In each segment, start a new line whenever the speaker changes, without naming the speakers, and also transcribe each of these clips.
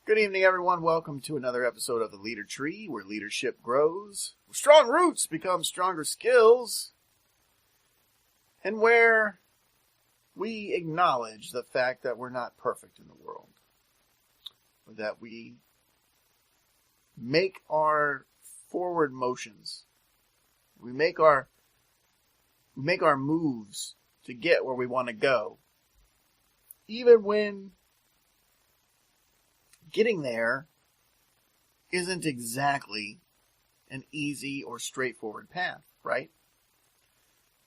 Good evening, everyone. Welcome to another episode of the Leader Tree, where leadership grows, where strong roots become stronger skills, and where we acknowledge the fact that we're not perfect in the world, but that we make our forward motions. We make our moves to get where we want to go, even when getting there isn't exactly an easy or straightforward path, right?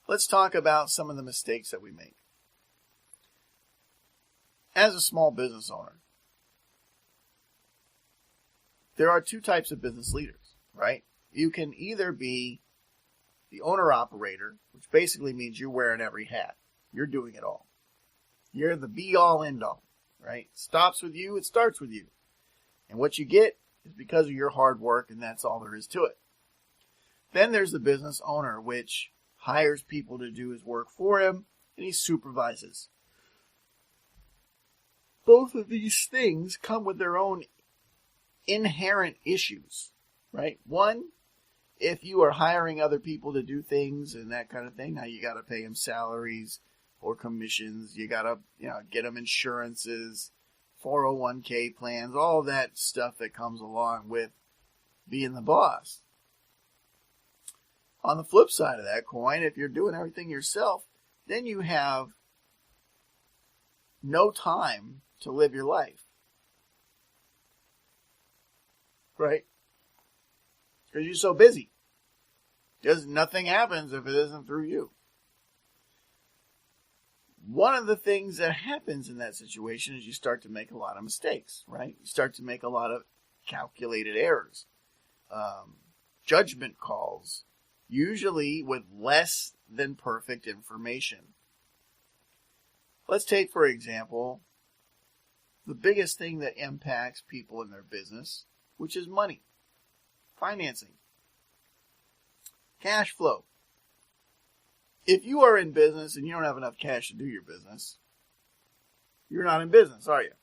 Let's talk about some of the mistakes that we make. As a small business owner, there are two types of business leaders, right? You can either be the owner-operator, which basically means you're wearing every hat. You're doing it all. You're the be-all, end-all, right? It stops with you, it starts with you. And what you get is because of your hard work, and that's all there is to it. Then there's the business owner, which hires people to do his work for him, and he supervises. Both of these things come with their own inherent issues, right? One, if you are hiring other people to do things and that kind of thing, now you got to pay them salaries or commissions. You got to, get them insurances, 401k plans, all that stuff that comes along with being the boss. On the flip side of that coin, if you're doing everything yourself, then you have no time to live your life. Right? Because you're so busy. Because nothing happens if it isn't through you. One of the things that happens in that situation is you start to make a lot of mistakes, right? You start to make a lot of calculated errors, judgment calls, usually with less than perfect information. Let's take, for example, the biggest thing that impacts people in their business, which is money, financing, cash flow. If you are in business and you don't have enough cash to do your business, you're not in business, are you?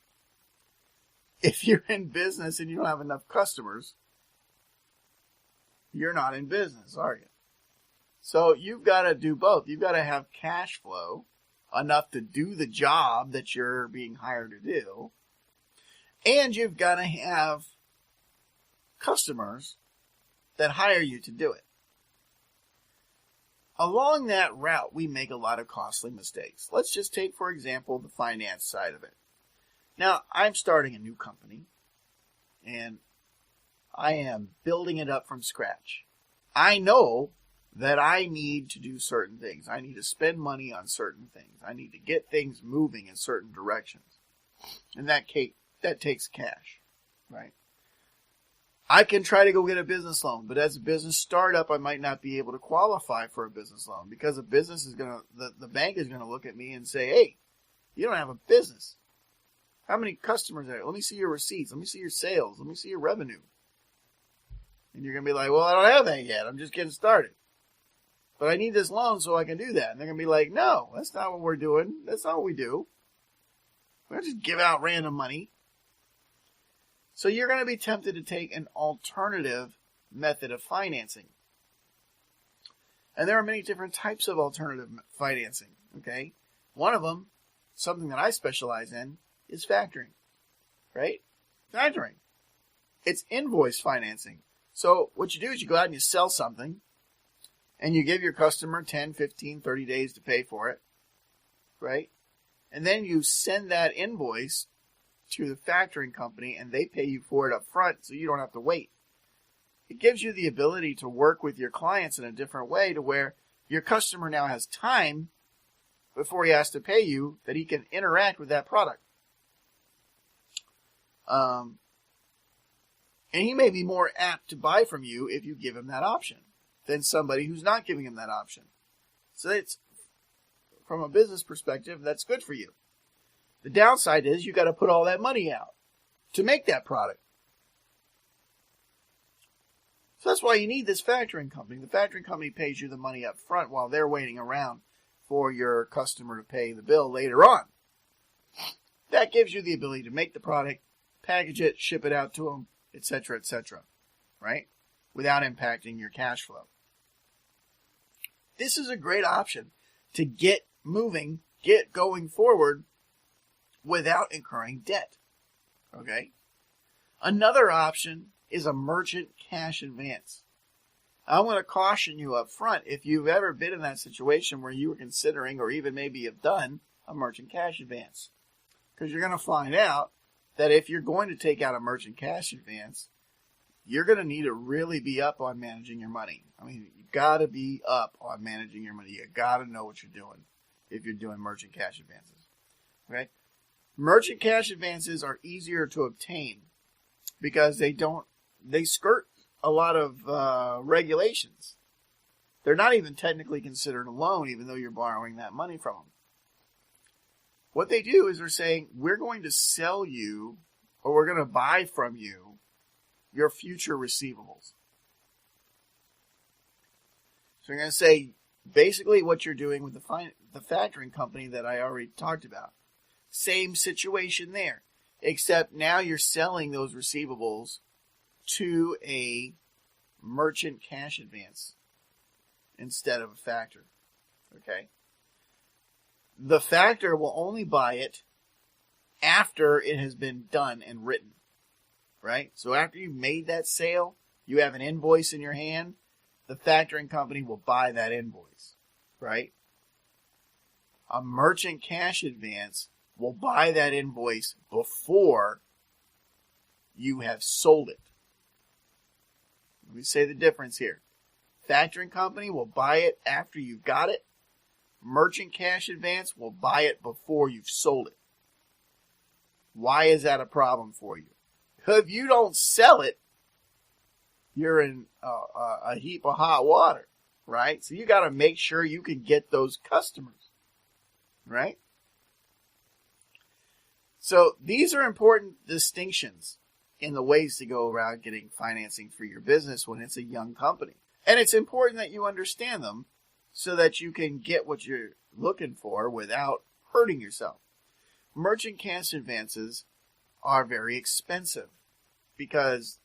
If you're in business and you don't have enough customers, you're not in business, are you? So you've got to do both. You've got to have cash flow enough to do the job that you're being hired to do, and you've got to have customers that hire you to do it. Along that route, we make a lot of costly mistakes. Let's just take, for example, the finance side of it. Now, I'm starting a new company, and I am building it up from scratch. I know that I need to do certain things. I need to spend money on certain things. I need to get things moving in certain directions. In that case, that takes cash, right? I can try to go get a business loan, but as a business startup, I might not be able to qualify for a business loan because the bank is going to look at me and say, hey, you don't have a business. How many customers are there? Let me see your receipts. Let me see your sales. Let me see your revenue. And you're going to be like, well, I don't have that yet. I'm just getting started. But I need this loan so I can do that. And they're going to be like, no, that's not what we're doing. That's not what we do. We don't just give out random money. So you're going to be tempted to take an alternative method of financing. And there are many different types of alternative financing, okay? One of them, something that I specialize in, is factoring, right? Factoring. It's invoice financing. So what you do is you go out and you sell something, and you give your customer 10, 15, 30 days to pay for it, right? And then you send that invoice to the factoring company, and they pay you for it up front, so you don't have to wait. It gives you the ability to work with your clients in a different way to where your customer now has time before he has to pay you that he can interact with that product. And he may be more apt to buy from you if you give him that option than somebody who's not giving him that option. So it's, from a business perspective, that's good for you. The downside is you got to put all that money out to make that product. So that's why you need this factoring company. The factoring company pays you the money up front while they're waiting around for your customer to pay the bill later on. That gives you the ability to make the product, package it, ship it out to them, etc., right? Without impacting your cash flow. This is a great option to get moving, get going forward without incurring debt. Okay? Another option is a merchant cash advance. I want to caution you up front, if you've ever been in that situation where you were considering or even maybe have done a merchant cash advance. Because you're going to find out that if you're going to take out a merchant cash advance, you're going to need to really be up on managing your money. I mean, you got to be up on managing your money. You got to know what you're doing if you're doing merchant cash advances. Okay? Merchant cash advances are easier to obtain because they skirt a lot of regulations. They're not even technically considered a loan, even though you're borrowing that money from them. What they do is they're saying, we're going to sell you, or we're going to buy from you, your future receivables. So you're going to say, basically what you're doing with the factoring company that I already talked about. Same situation there, except now you're selling those receivables to a merchant cash advance instead of a factor. Okay? The factor will only buy it after it has been done and written. Right? So after you've made that sale, you have an invoice in your hand, the factoring company will buy that invoice. Right? A merchant cash advance will buy that invoice before you have sold it. Let me say the difference here. Factoring company will buy it after you've got it. Merchant cash advance will buy it before you've sold it. Why is that a problem for you? If you don't sell it, you're in a heap of hot water, right? So you got to make sure you can get those customers, right? So these are important distinctions in the ways to go around getting financing for your business when it's a young company. And it's important that you understand them so that you can get what you're looking for without hurting yourself. Merchant cash advances are very expensive because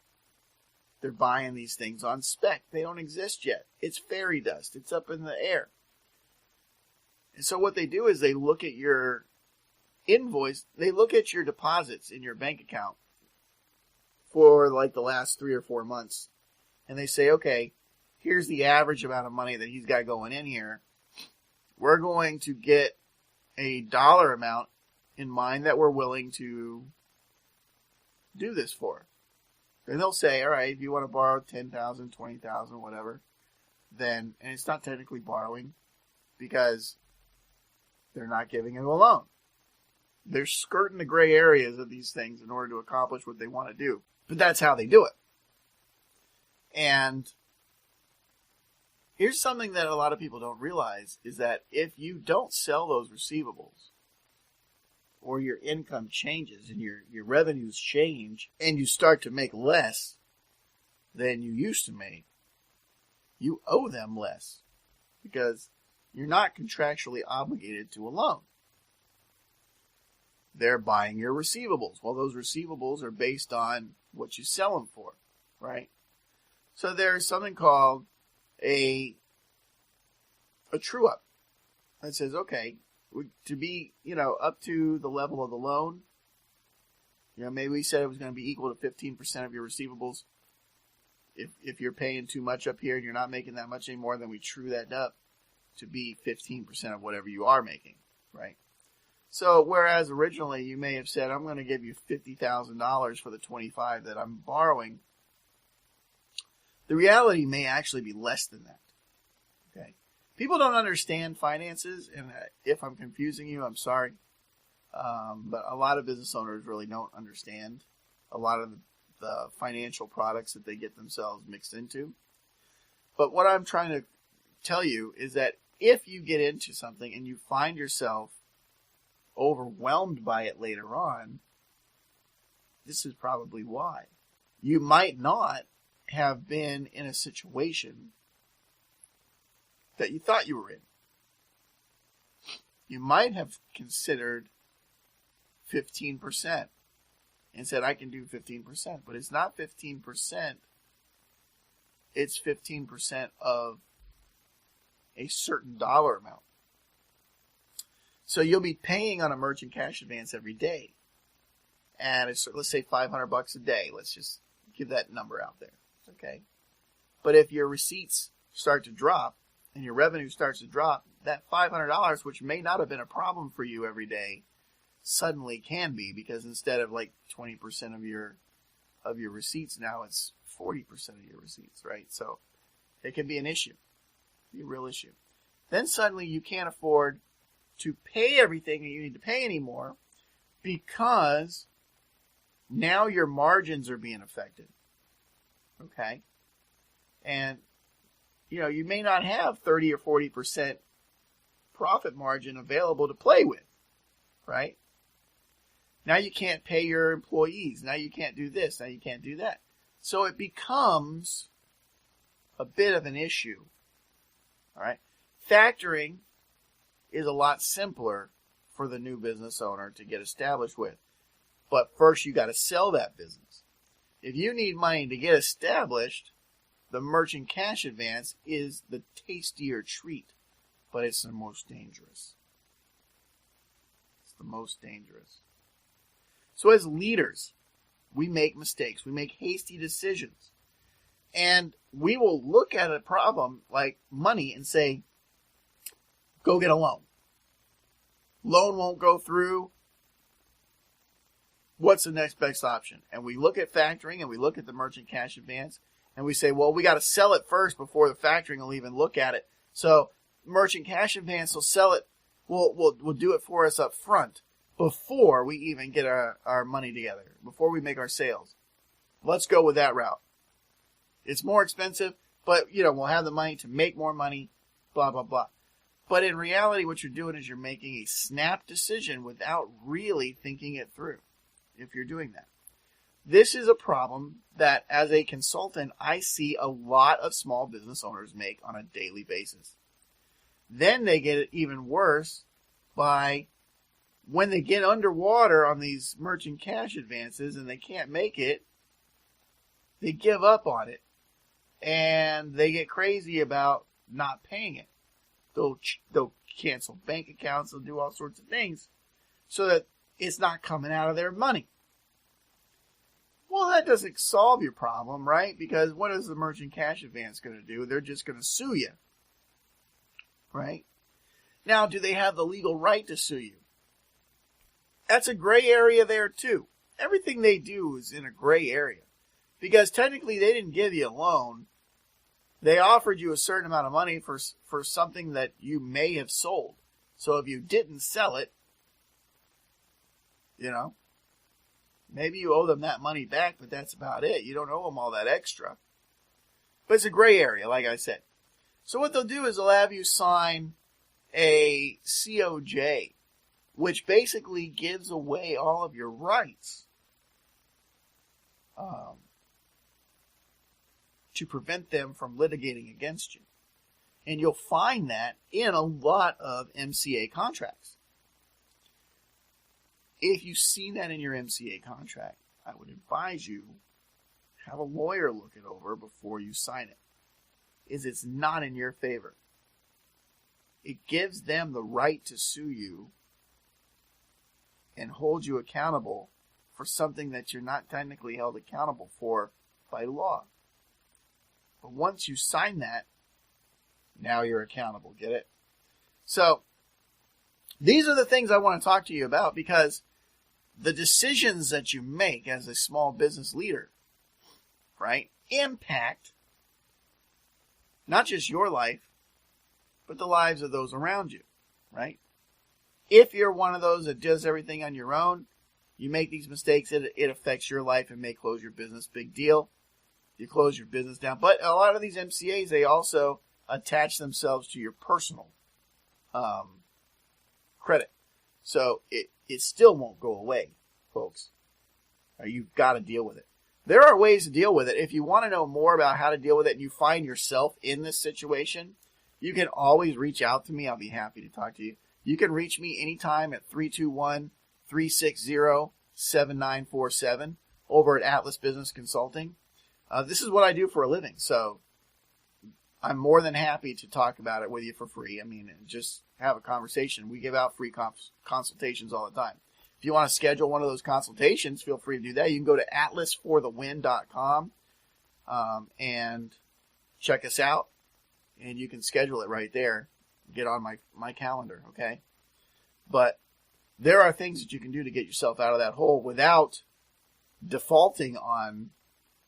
they're buying these things on spec. They don't exist yet. It's fairy dust. It's up in the air. And so what they do is they look at your invoice, they look at your deposits in your bank account for like the last 3 or 4 months. And they say, okay, here's the average amount of money that he's got going in here. We're going to get a dollar amount in mind that we're willing to do this for. And they'll say, all right, if you want to borrow $10,000, $20,000, whatever, then, and it's not technically borrowing because they're not giving it a loan. They're skirting the gray areas of these things in order to accomplish what they want to do. But that's how they do it. And here's something that a lot of people don't realize is that if you don't sell those receivables or your income changes and your revenues change and you start to make less than you used to make, you owe them less because you're not contractually obligated to a loan. They're buying your receivables. Well, those receivables are based on what you sell them for, right? So there's something called a true-up that says, okay, to be, up to the level of the loan, maybe we said it was going to be equal to 15% of your receivables. If you're paying too much up here and you're not making that much anymore, then we true that up to be 15% of whatever you are making, right? So whereas originally you may have said, I'm going to give you $50,000 for the $25,000 that I'm borrowing, the reality may actually be less than that. Okay. People don't understand finances, and if I'm confusing you, I'm sorry. But a lot of business owners really don't understand a lot of the financial products that they get themselves mixed into. But what I'm trying to tell you is that if you get into something and you find yourself overwhelmed by it later on, this is probably why. You might not have been in a situation that you thought you were in. You might have considered 15%. and said, I can do 15%. But it's not 15%. It's 15% of a certain dollar amount. So you'll be paying on a merchant cash advance every day. And it's, let's say $500 a day. Let's just give that number out there. Okay. But if your receipts start to drop and your revenue starts to drop, that $500, which may not have been a problem for you every day, suddenly can be, because instead of like 20% of your receipts, now it's 40% of your receipts, right? So it can be an issue, be a real issue. Then suddenly you can't afford to pay everything that you need to pay anymore, because now your margins are being affected. Okay? And, you may not have 30 or 40% profit margin available to play with, right? Now you can't pay your employees. Now you can't do this. Now you can't do that. So it becomes a bit of an issue. All right? Factoring is a lot simpler for the new business owner to get established with. But first you got to sell that business. If you need money to get established, the merchant cash advance is the tastier treat, but it's the most dangerous. It's the most dangerous. So as leaders, we make mistakes. We make hasty decisions. And we will look at a problem like money and say, go get a loan. Loan won't go through. What's the next best option? And we look at factoring and we look at the merchant cash advance and we say, well, we got to sell it first before the factoring will even look at it. So merchant cash advance will sell it. We'll do it for us up front before we even get our money together, before we make our sales. Let's go with that route. It's more expensive, but we'll have the money to make more money, blah, blah, blah. But in reality, what you're doing is you're making a snap decision without really thinking it through, if you're doing that. This is a problem that, as a consultant, I see a lot of small business owners make on a daily basis. Then they get it even worse by when they get underwater on these merchant cash advances and they can't make it, they give up on it and they get crazy about not paying it. They'll cancel bank accounts, they'll do all sorts of things so that it's not coming out of their money. Well, that doesn't solve your problem, right? Because what is the merchant cash advance going to do? They're just going to sue you, right? Now, do they have the legal right to sue you? That's a gray area there, too. Everything they do is in a gray area. Because technically, they didn't give you a loan. They offered you a certain amount of money for something that you may have sold. So if you didn't sell it, maybe you owe them that money back, but that's about it. You don't owe them all that extra. But it's a gray area, like I said. So what they'll do is they'll have you sign a COJ, which basically gives away all of your rights to prevent them from litigating against you. And you'll find that in a lot of MCA contracts. If you see that in your MCA contract, I would advise you have a lawyer look it over before you sign it. It's not in your favor. It gives them the right to sue you and hold you accountable for something that you're not technically held accountable for by law. But once you sign that, now you're accountable. Get it? So, these are the things I want to talk to you about, because the decisions that you make as a small business leader, right, impact not just your life, but the lives of those around you, right? If you're one of those that does everything on your own, you make these mistakes, it affects your life and may close your business. Big deal. You close your business down. But a lot of these MCAs, they also attach themselves to your personal credit. So it still won't go away, folks. You've got to deal with it. There are ways to deal with it. If you want to know more about how to deal with it and you find yourself in this situation, you can always reach out to me. I'll be happy to talk to you. You can reach me anytime at 321-360-5800. 7947 over at Atlas Business Consulting. This is what I do for a living, so I'm more than happy to talk about it with you for free. I mean, just have a conversation. We give out free consultations all the time. If you want to schedule one of those consultations, feel free to do that. You can go to atlasforthewin.com and check us out, and you can schedule it right there. Get on my calendar, okay? But there are things that you can do to get yourself out of that hole without defaulting on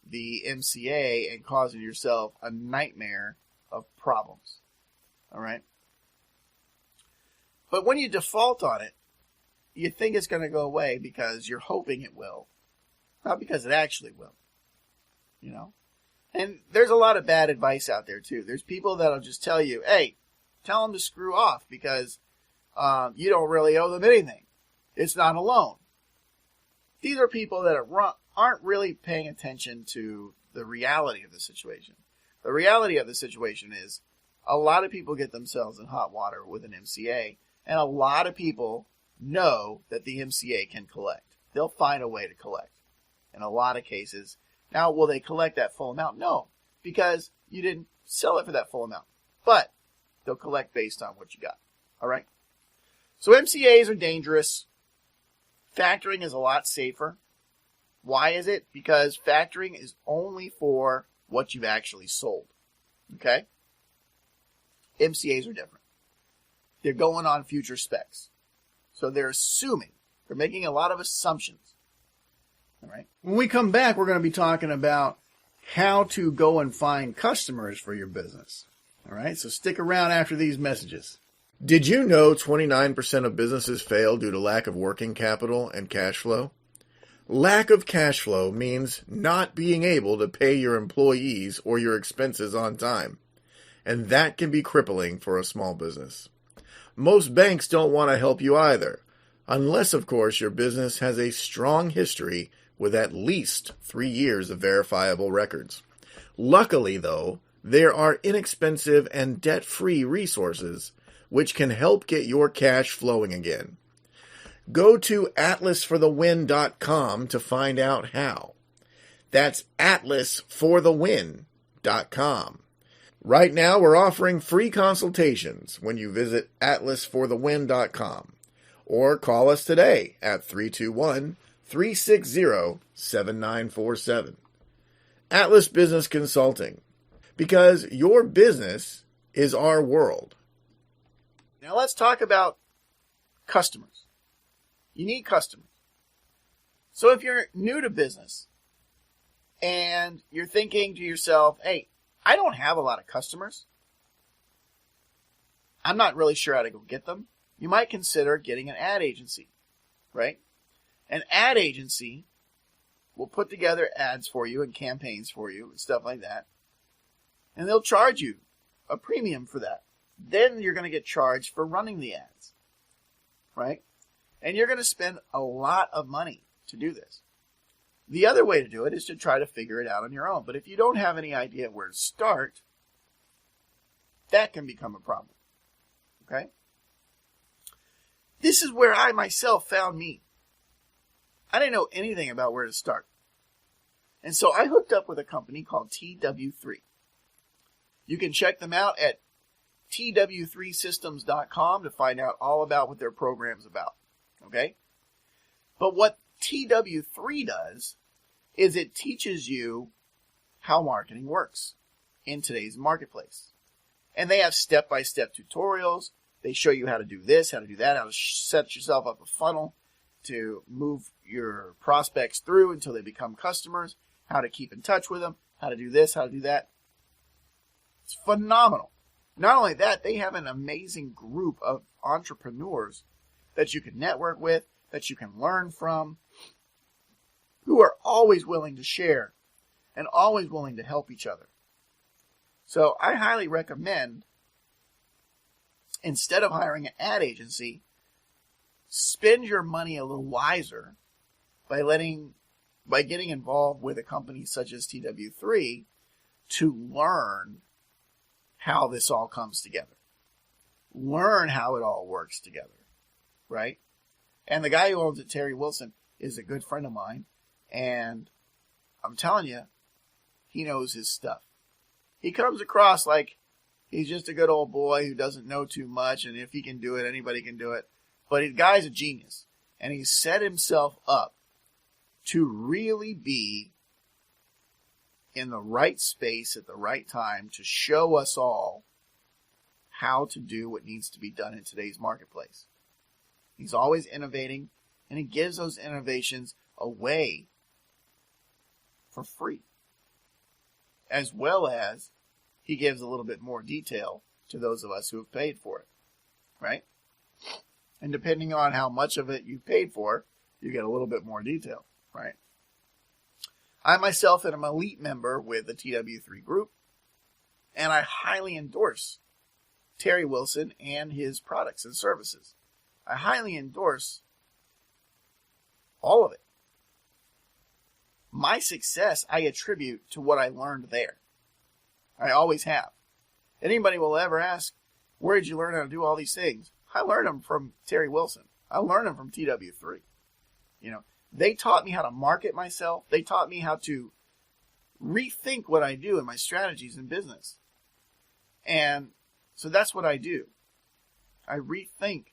the MCA and causing yourself a nightmare of problems. All right? But when you default on it, you think it's going to go away because you're hoping it will, not because it actually will. You know? And there's a lot of bad advice out there too. There's people that'll just tell you, hey, tell them to screw off because you don't really owe them anything. It's not a loan. These are people that aren't really paying attention to the reality of the situation. The reality of the situation is a lot of people get themselves in hot water with an MCA, and a lot of people know that the MCA can collect. They'll find a way to collect in a lot of cases. Now, will they collect that full amount? No, because you didn't sell it for that full amount. But they'll collect based on what you got. All right? So MCAs are dangerous. Factoring is a lot safer. Why is it? Because factoring is only for what you've actually sold. Okay? MCAs are different. They're going on future specs. So they're assuming. They're making a lot of assumptions. All right? When we come back, we're going to be talking about how to go and find customers for your business. All right? So stick around after these messages.
Did you know 29% of businesses fail due to lack of working capital and cash flow? Lack of cash flow means not being able to pay your employees or your expenses on time, and that can be crippling for a small business. Most banks don't want to help you either, unless, of course, your business has a strong history with at least 3 years of verifiable records. Luckily, though, there are inexpensive and debt-free resources which can help get your cash flowing again. Go to atlasforthewin.com to find out how. That's atlasforthewin.com. Right now, we're offering free consultations when you visit atlasforthewin.com or call us today at 321-360-7947. Atlas Business Consulting, because your business is our world.
Now let's talk about customers. You need customers. So if you're new to business and you're thinking to yourself, hey, I don't have a lot of customers. I'm not really sure how to go get them. You might consider getting an ad agency, right? An ad agency will put together ads for you and campaigns for you and stuff like that. And they'll charge you a premium for that. Then you're going to get charged for running the ads, right? And you're going to spend a lot of money to do this. The other way to do it is to try to figure it out on your own. But if you don't have any idea where to start, that can become a problem, okay? This is where I myself found me. I didn't know anything about where to start. And so I hooked up with a company called TW3. You can check them out at tw3systems.com to find out all about what their program's about. Okay? But what TW3 does is it teaches you how marketing works in today's marketplace. And they have step-by-step tutorials. They show you how to do this, how to do that, how to set yourself up a funnel to move your prospects through until they become customers, how to keep in touch with them, how to do this, how to do that. It's phenomenal. Not only that, they have an amazing group of entrepreneurs that you can network with, that you can learn from, who are always willing to share and always willing to help each other. So I highly recommend, instead of hiring an ad agency, spend your money a little wiser by getting involved with a company such as TW3 to learn how this all comes together. Learn how it all works together, right? And the guy who owns it, Terry Wilson, is a good friend of mine, and I'm telling you, he knows his stuff. He comes across like he's just a good old boy who doesn't know too much, and if he can do it, anybody can do it. But the guy's a genius, and he's set himself up to really be in the right space at the right time to show us all how to do what needs to be done in today's marketplace. He's always innovating, and he gives those innovations away for free, as well as he gives a little bit more detail to those of us who have paid for it, right? And depending on how much of it you paid for, you get a little bit more detail, right? I myself am an elite member with the TW3 group, and I highly endorse Terry Wilson and his products and services. I highly endorse all of it. My success I attribute to what I learned there. I always have. Anybody will ever ask, where did you learn how to do all these things? I learned them from Terry Wilson. I learned them from TW3. They taught me how to market myself. They taught me how to rethink what I do and my strategies in business. And so that's what I do. I rethink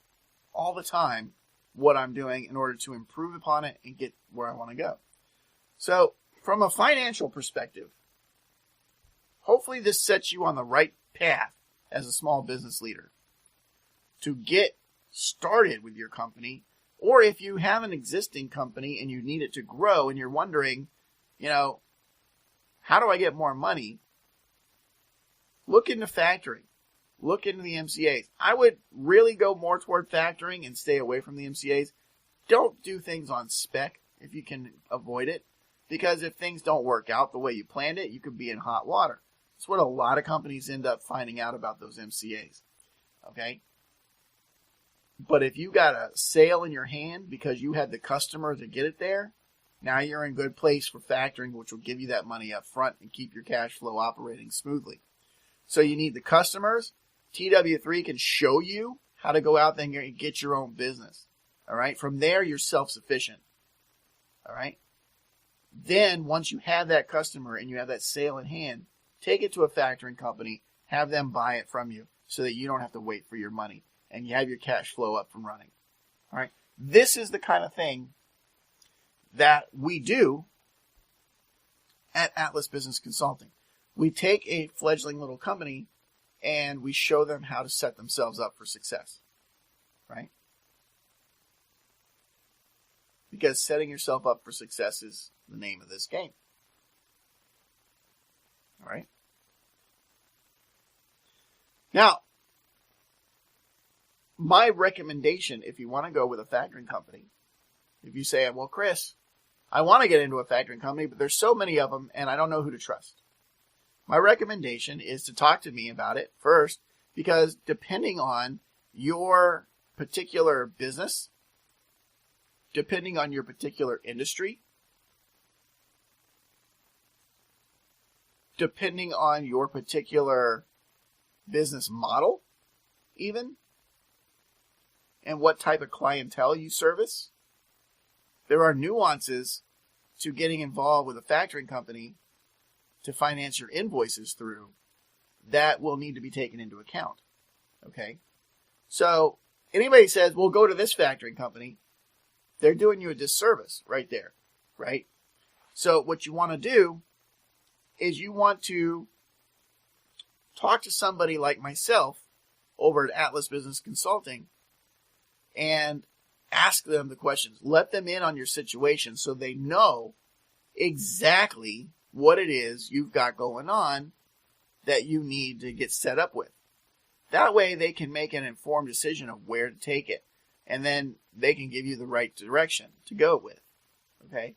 all the time what I'm doing in order to improve upon it and get where I want to go. So from a financial perspective, hopefully this sets you on the right path as a small business leader to get started with your company. Or if you have an existing company and you need it to grow and you're wondering, how do I get more money? Look into factoring. Look into the MCAs. I would really go more toward factoring and stay away from the MCAs. Don't do things on spec if you can avoid it. Because if things don't work out the way you planned it, you could be in hot water. That's what a lot of companies end up finding out about those MCAs. Okay? But if you got a sale in your hand because you had the customer to get it there, now you're in good place for factoring, which will give you that money up front and keep your cash flow operating smoothly. So you need the customers. TW3 can show you how to go out there and get your own business. All right? From there, you're self-sufficient. All right? Then, once you have that customer and you have that sale in hand, take it to a factoring company, have them buy it from you so that you don't have to wait for your money and you have your cash flow up and running. All right? This is the kind of thing that we do at Atlas Business Consulting. We take a fledgling little company and we show them how to set themselves up for success. Right? Because setting yourself up for success is the name of this game. All right? Now, my recommendation, if you want to go with a factoring company, if you say, well, Chris, I want to get into a factoring company, but there's so many of them and I don't know who to trust. My recommendation is to talk to me about it first, because depending on your particular business, depending on your particular industry, depending on your particular business model, even, and what type of clientele you service, there are nuances to getting involved with a factoring company to finance your invoices through that will need to be taken into account. Okay? So, anybody says, well, go to this factoring company, they're doing you a disservice right there, right? So, what you want to do is you want to talk to somebody like myself over at Atlas Business Consulting and ask them the questions. Let them in on your situation so they know exactly what it is you've got going on that you need to get set up with. That way they can make an informed decision of where to take it. And then they can give you the right direction to go with. Okay?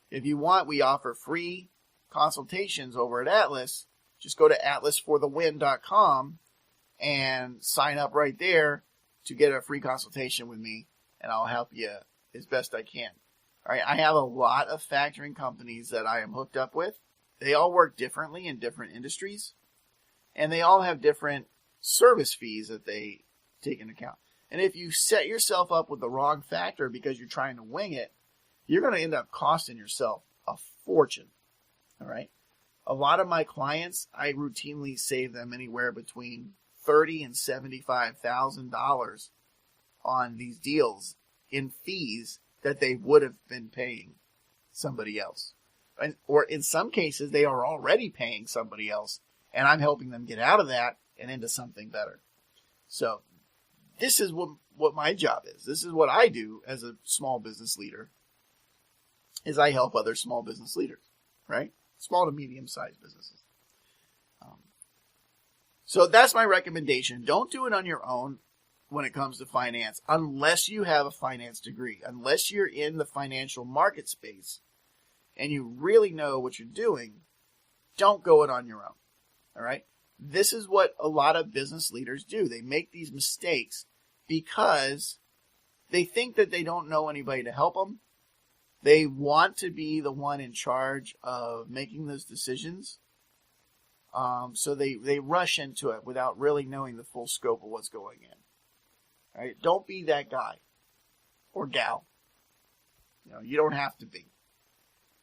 If you want, we offer free consultations over at Atlas. Just go to atlasforthewin.com and sign up right there to get a free consultation with me, and I'll help you as best I can. All right, I have a lot of factoring companies that I am hooked up with. They all work differently in different industries, and they all have different service fees that they take into account. And if you set yourself up with the wrong factor because you're trying to wing it, you're going to end up costing yourself a fortune. All right. A lot of my clients, I routinely save them anywhere between $30,000 and $75,000 on these deals in fees that they would have been paying somebody else. Or in some cases, they are already paying somebody else, and I'm helping them get out of that and into something better. So this is what my job is. This is what I do as a small business leader, is I help other small business leaders, right? Small to medium-sized businesses. So that's my recommendation. Don't do it on your own when it comes to finance, unless you have a finance degree, unless you're in the financial market space and you really know what you're doing. Don't go it on your own. All right. This is what a lot of business leaders do. They make these mistakes because they think that they don't know anybody to help them. They want to be the one in charge of making those decisions. So they rush into it without really knowing the full scope of what's going in. All right? Don't be that guy or gal. You don't have to be.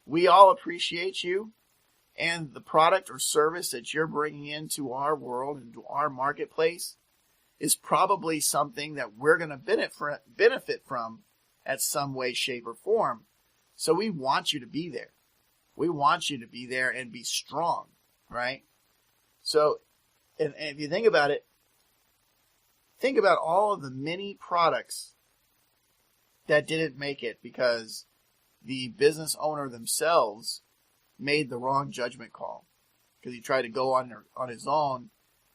We all appreciate you, and the product or service that you're bringing into our world, into our marketplace, is probably something that we're going to benefit from at some way, shape, or form. So we want you to be there. We want you to be there and be strong, right? So, and if you think about it, think about all of the many products that didn't make it because the business owner themselves made the wrong judgment call, because he tried to go on his own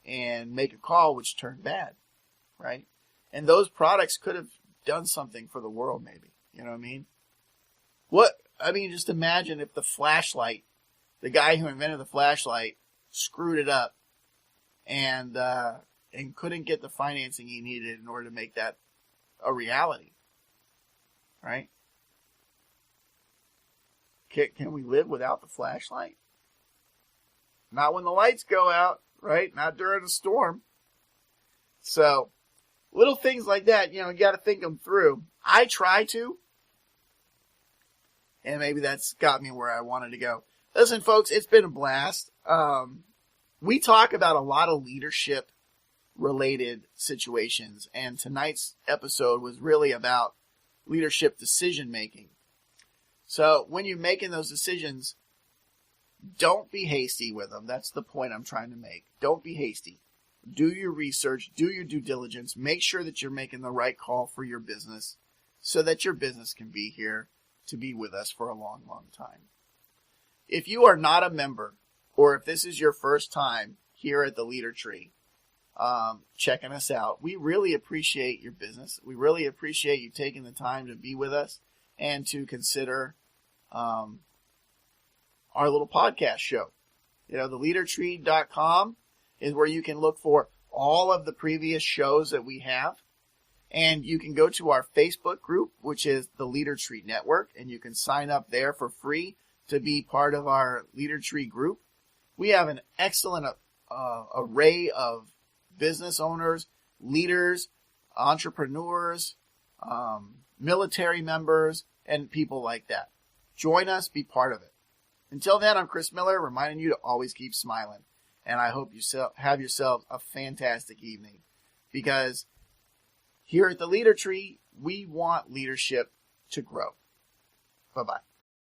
and make a call which turned bad, right? And those products could have done something for the world, maybe. You know what I mean? Just imagine if the guy who invented the flashlight screwed it up and couldn't get the financing he needed in order to make that a reality, right? Can we live without the flashlight? Not when the lights go out, right? Not during a storm. So, little things like that, you got to think them through. I try to, and maybe that's got me where I wanted to go. Listen, folks, it's been a blast. We talk about a lot of leadership-related situations, and tonight's episode was really about leadership decision-making. So when you're making those decisions, don't be hasty with them. That's the point I'm trying to make. Don't be hasty. Do your research. Do your due diligence. Make sure that you're making the right call for your business so that your business can be here to be with us for a long, long time. If you are not a member, or if this is your first time here at the Leader Tree, checking us out, we really appreciate your business. We really appreciate you taking the time to be with us and to consider our little podcast show. theleadertree.com is where you can look for all of the previous shows that we have. And you can go to our Facebook group, which is the Leader Tree Network, and you can sign up there for free to be part of our Leader Tree group. We have an excellent array of business owners, leaders, entrepreneurs, military members, and people like that. Join us, be part of it. Until then, I'm Chris Miller, reminding you to always keep smiling. And I hope you have yourselves a fantastic evening. Because here at the Leader Tree, we want leadership to grow. Bye-bye.